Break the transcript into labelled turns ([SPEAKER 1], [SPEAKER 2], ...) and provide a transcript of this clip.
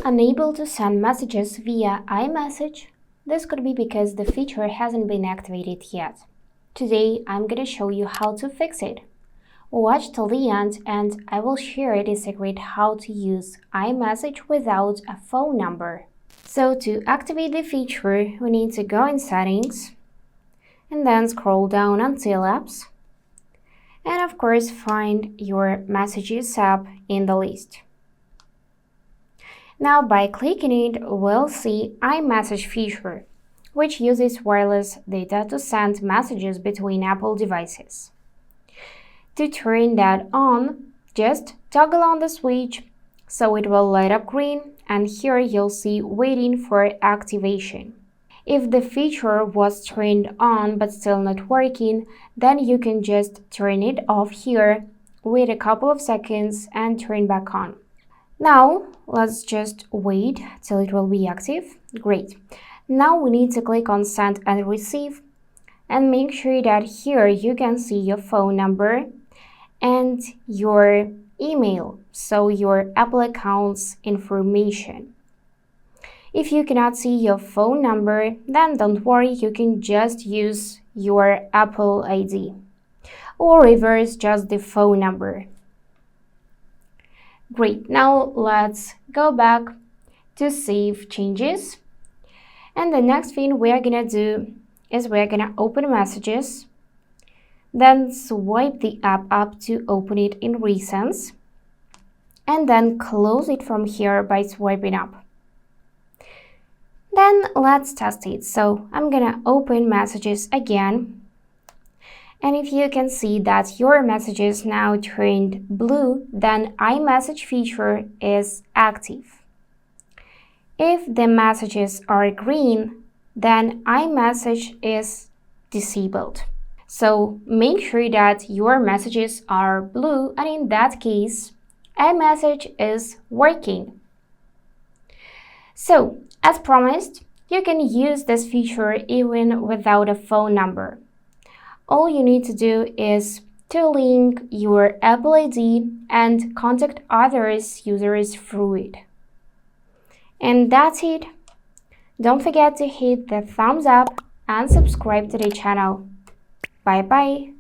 [SPEAKER 1] unable to send messages via iMessage? This could be because the feature hasn't been activated yet. Today, I'm going to show you how to fix it. Watch till the end and I will share the secret how to use iMessage without a phone number. So to activate the feature, we need to go in Settings and then scroll down until Apps. And of course, find your Messages app in the list. Now by clicking it, we'll see iMessage feature, which uses wireless data to send messages between Apple devices. To turn that on, just toggle on the switch so it will light up green, and here you'll see waiting for activation. If the feature was turned on but still not working, then you can just turn it off here, wait a couple of seconds and turn back on. Now, let's just wait till it will be active. Great. Now we need to click on Send and Receive and make sure that here you can see your phone number and your email, so your Apple account's information. If you cannot see your phone number, then don't worry, you can just use your Apple ID or reverse just the phone number. Great, now let's go back to save changes. And the next thing we're gonna do is we're gonna open Messages, then swipe the app up to open it in Recents, and then close it from here by swiping up. Then let's test it. So I'm gonna open Messages again. And if you can see that your messages now turned blue, then iMessage feature is active. If the messages are green, then iMessage is disabled. So make sure that your messages are blue, and in that case, iMessage is working. So, as promised, you can use this feature even without a phone number. All you need to do is to link your Apple ID and contact others users through it. And that's it. Don't forget to hit the thumbs up and subscribe to the channel. Bye bye.